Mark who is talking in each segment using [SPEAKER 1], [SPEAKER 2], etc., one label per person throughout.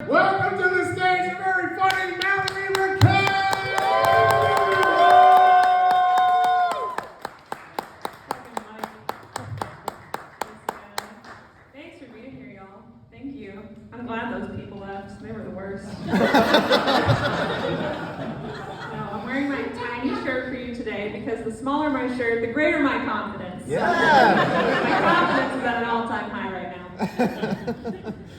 [SPEAKER 1] Welcome to the stage, a very funny Mallorie Raquel!
[SPEAKER 2] Thanks for being here, y'all. Thank you. I'm glad those people left. They were the worst. No, I'm wearing my tiny shirt for you today because the smaller my shirt, the greater my confidence.
[SPEAKER 1] Yeah!
[SPEAKER 2] My confidence is at an all-time high right now.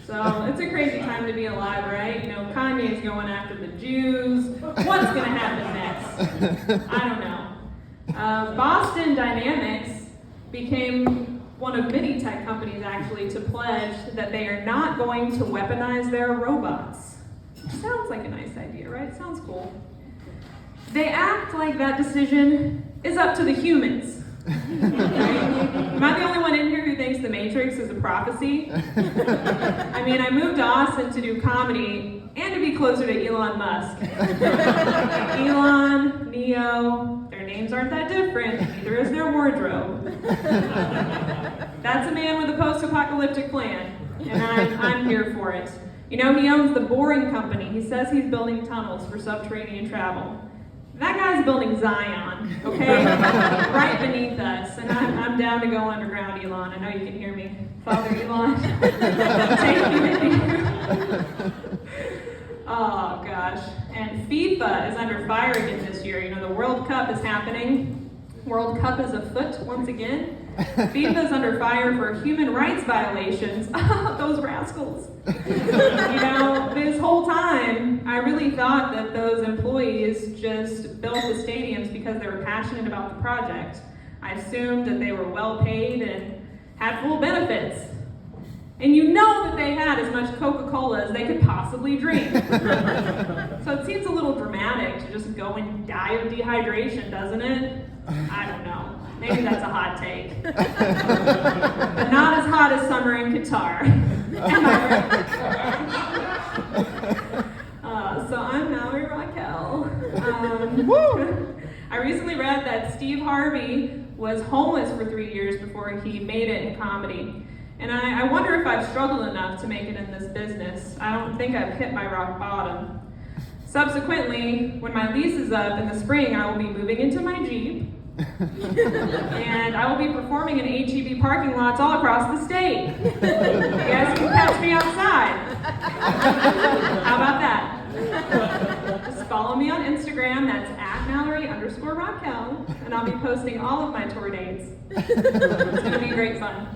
[SPEAKER 2] So it's a crazy time to be alive, right? You know, Kanye's going after the Jews. What's going to happen next? I don't know. Boston Dynamics became one of many tech companies actually to pledge that they are not going to weaponize their robots. Sounds like a nice idea, right? Sounds cool. They act like that decision is up to the humans. Right? Am I the only one in here who thinks The Matrix is a prophecy? I mean, I moved to Austin to do comedy and to be closer to Elon Musk. Elon, Neo, their names aren't that different, neither is their wardrobe. That's a man with a post-apocalyptic plan, and I'm here for it. You know, he owns the Boring Company. He says he's building tunnels for subterranean travel. That guy's building Zion, okay? Right beneath us. And I'm down to go underground, Elon. I know you can hear me. Father Elon, take me with you. Oh, gosh. And FIFA is under fire again this year. You know, the World Cup is happening. World Cup is afoot once again. FIFA is under fire for human rights violations. Those rascals. You know, this whole time, I really thought that those employees just built the stadiums because they were passionate about the project. I assumed that they were well paid and had full benefits. And you know that they had as much Coca-Cola as they could possibly drink. So it seems a little dramatic to just go and die of dehydration, doesn't it? I don't know. Maybe that's a hot take. But not as hot as summer in Qatar. Am I right? So I'm Mallorie Raquel. I recently read that Steve Harvey was homeless for 3 years before he made it in comedy. And I wonder if I've struggled enough to make it in this business. I don't think I've hit my rock bottom. Subsequently, when my lease is up in the spring, I will be moving into my Jeep. And I will be performing in HEB parking lots all across the state. You guys can catch me outside. How about that? Just follow me on Instagram. That's @Mallorie_Raquel. And I'll be posting all of my tour dates. It's going to be great fun.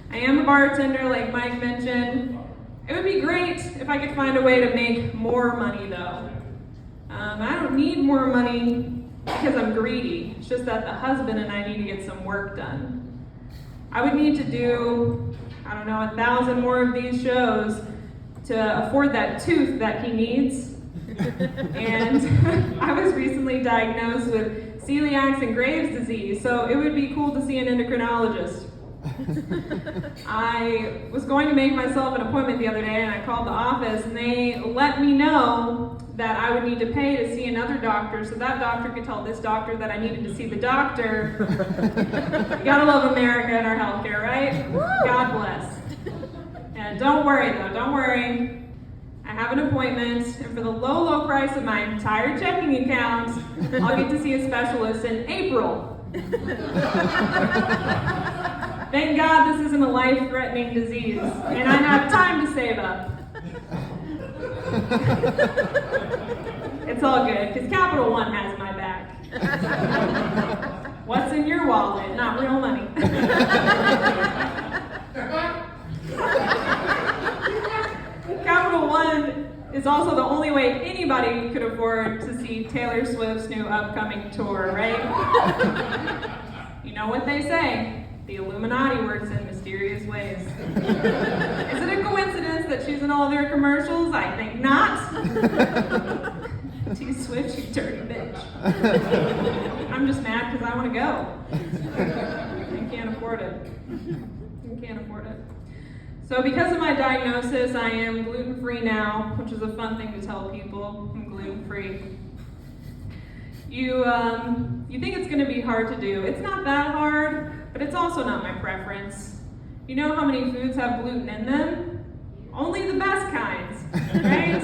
[SPEAKER 2] I am a bartender, like Mike mentioned. It would be great if I could find a way to make more money, though. I don't need more money because I'm greedy. It's just that the husband and I need to get some work done. I would need to do, 1,000 more of these shows to afford that tooth that he needs. And I was recently diagnosed with celiac and Graves' disease, so it would be cool to see an endocrinologist. I was going to make myself an appointment the other day, and I called the office, and they let me know that I would need to pay to see another doctor, so that doctor could tell this doctor that I needed to see the doctor. You gotta love America and our healthcare, right? God bless. And don't worry though, don't worry. I have an appointment, and for the low, low price of my entire checking account, I'll get to see a specialist in April. Thank God this isn't a life-threatening disease, and I have time to save up. It's all good, because Capital One has my back. What's in your wallet? Not real money. Capital One is also the only way anybody could afford to see Taylor Swift's new upcoming tour, right? You know what they say. The Illuminati works in mysterious ways. Is it a coincidence that she's in all their commercials? I think not. T Swift, you dirty bitch. I'm just mad because I want to go. I can't afford it. I can't afford it. So because of my diagnosis, I am gluten-free now, which is a fun thing to tell people. I'm gluten-free. You think it's going to be hard to do. It's not that hard, but it's also not my preference. You know how many foods have gluten in them? Only the best kinds, right?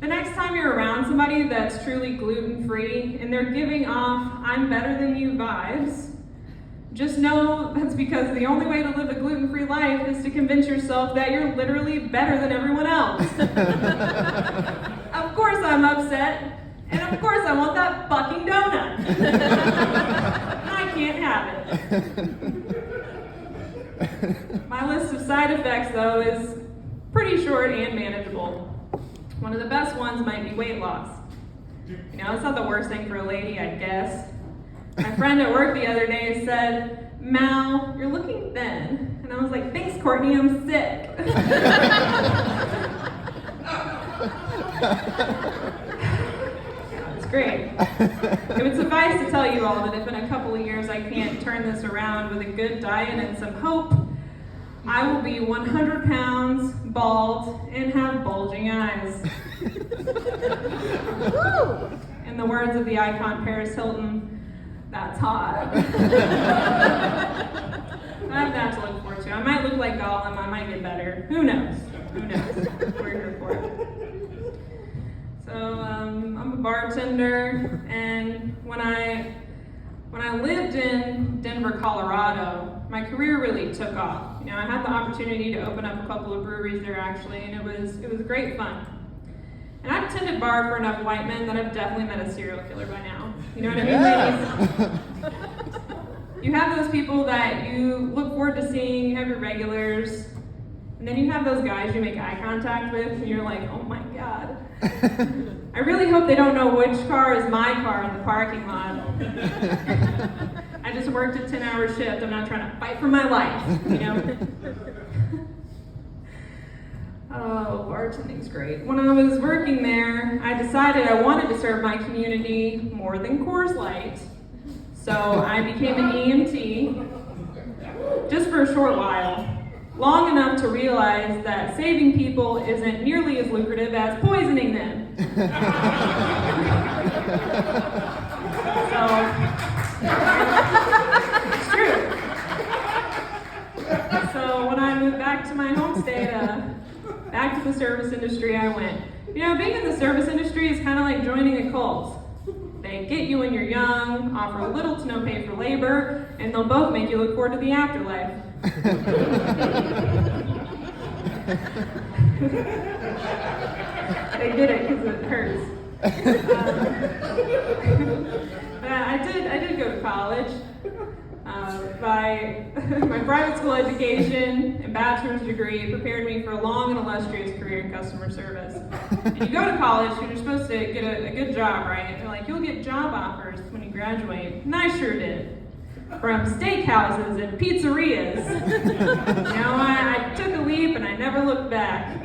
[SPEAKER 2] The next time you're around somebody that's truly gluten-free and they're giving off "I'm better than you" vibes, just know that's because the only way to live a gluten-free life is to convince yourself that you're literally better than everyone else. Of course I'm upset, and of course I want that fucking donut. I can't have it. My list of side effects, though, is pretty short and manageable. One of the best ones might be weight loss. You know, it's not the worst thing for a lady, I guess. My friend at work the other day said, "Mal, you're looking thin." And I was like, "Thanks, Courtney, I'm sick." It's great. It would suffice to tell you all that if in a couple of years I can't turn this around with a good diet and some hope, I will be 100 pounds, bald, and have bulging eyes. In the words of the icon Paris Hilton, that's hot. I have that to look forward to. I might look like Gollum, I might get better. Who knows? Who knows? We're here for it. So, I'm a bartender, and when I lived in Denver, Colorado, my career really took off. You know, I had the opportunity to open up a couple of breweries there actually, and it was great fun. And I've tended bar for enough white men that I've definitely met a serial killer by now. You know what I mean, ladies? You have those people that you look forward to seeing, you have your regulars, and then you have those guys you make eye contact with, and you're like, oh my God. I really hope they don't know which car is my car in the parking lot. I just worked a 10-hour shift. I'm not trying to fight for my life, you know? Oh, bartending's great. When I was working there, I decided I wanted to serve my community more than Coors Light. So I became an EMT, just for a short while. Long enough to realize that saving people isn't nearly as lucrative as poisoning them. So, it's true. So when I moved back to my home state, back to the service industry I went. You know, being in the service industry is kind of like joining a cult. They get you when you're young, offer little to no pay for labor, and they'll both make you look forward to the afterlife. They did it because it hurts. I did go to college. My private school education and bachelor's degree prepared me for a long and illustrious career in customer service. And you go to college and you're supposed to get a good job, right? And they're like, you'll get job offers when you graduate. And I sure did. From steakhouses and pizzerias. You know, I took a leap and I never looked back.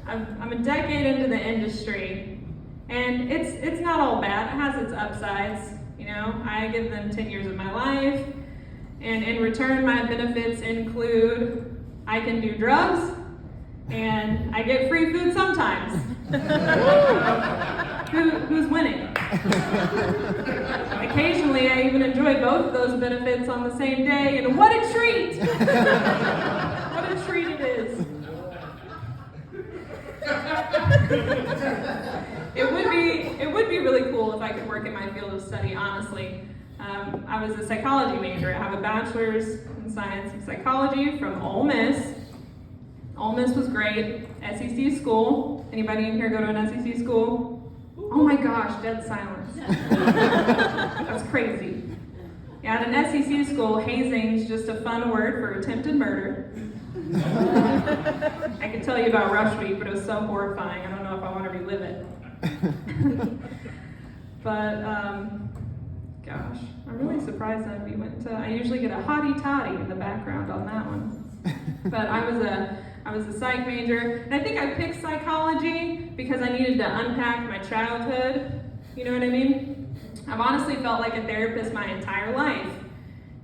[SPEAKER 2] I'm a decade into the industry, and it's not all bad. It has its upsides. You know, I give them 10 years of my life, and in return, my benefits include I can do drugs, and I get free food sometimes. Who's winning? Occasionally, I even enjoy both of those benefits on the same day, and what a treat! What a treat it is. It would be really cool if I could work in my field of study, honestly. I was a psychology major. I have a bachelor's in science and psychology from Ole Miss. Ole Miss was great. SEC school. Anybody in here go to an SEC school? Oh my gosh, dead silence. That's crazy. Yeah, at an SEC school, hazing's just a fun word for attempted murder. I could tell you about Rush Week, but it was so horrifying. I don't know if I want to relive it. But, gosh, I'm really surprised that we went to, I usually get a hottie toddy in the background on that one. But I was a psych major, and I think I picked psychology because I needed to unpack my childhood. You know what I mean? I've honestly felt like a therapist my entire life.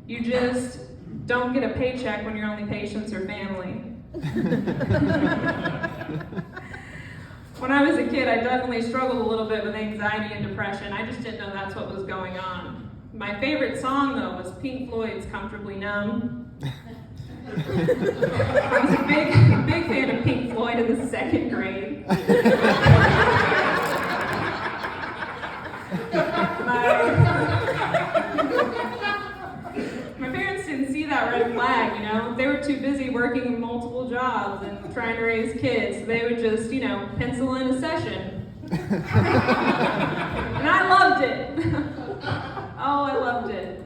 [SPEAKER 2] You just don't get a paycheck when your only patients are family. When I was a kid, I definitely struggled a little bit with anxiety and depression. I just didn't know that's what was going on. My favorite song, though, was Pink Floyd's Comfortably Numb. I was a big know? They were too busy working multiple jobs and trying to raise kids. So they would just, pencil in a session. And I loved it. Oh, I loved it.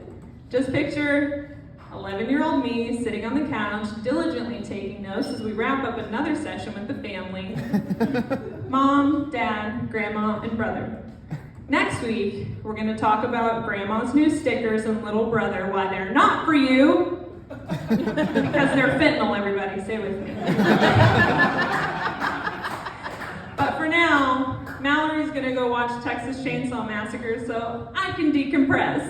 [SPEAKER 2] Just picture 11-year-old me sitting on the couch, diligently taking notes as we wrap up another session with the family. Mom, Dad, Grandma, and brother. Next week, we're going to talk about Grandma's new stickers and little brother, why they're not for you. Because they're fentanyl, everybody. Stay with me. But for now, Mallory's going to go watch Texas Chainsaw Massacre so I can decompress.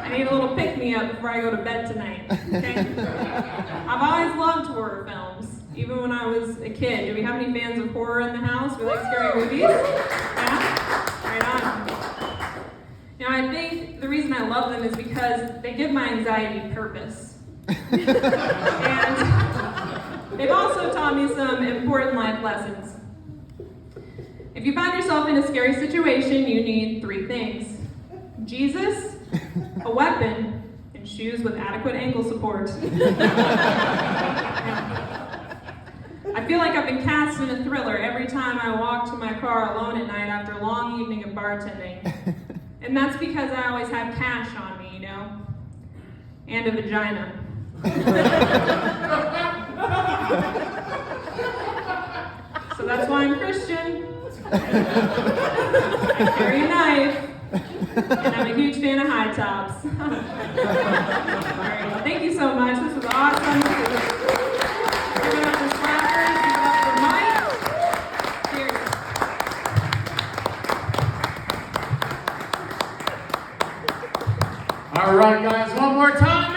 [SPEAKER 2] I need a little pick-me-up before I go to bed tonight. Okay? I've always loved horror films, even when I was a kid. Do we have any fans of horror in the house? We like scary movies? Yeah? Right on. I think the reason I love them is because they give my anxiety purpose. And they've also taught me some important life lessons. If you find yourself in a scary situation, you need 3 things: Jesus, a weapon, and shoes with adequate ankle support. I feel like I've been cast in a thriller every time I walk to my car alone at night after a long evening of bartending. And that's because I always have cash on me, and a vagina. So that's why I'm Christian. I carry a knife, and I'm a huge fan of high tops. All right, well, thank you so much. This was awesome. Give it up for Slackers. Give it up for Mike. Cheers.
[SPEAKER 1] All right, guys, one more time.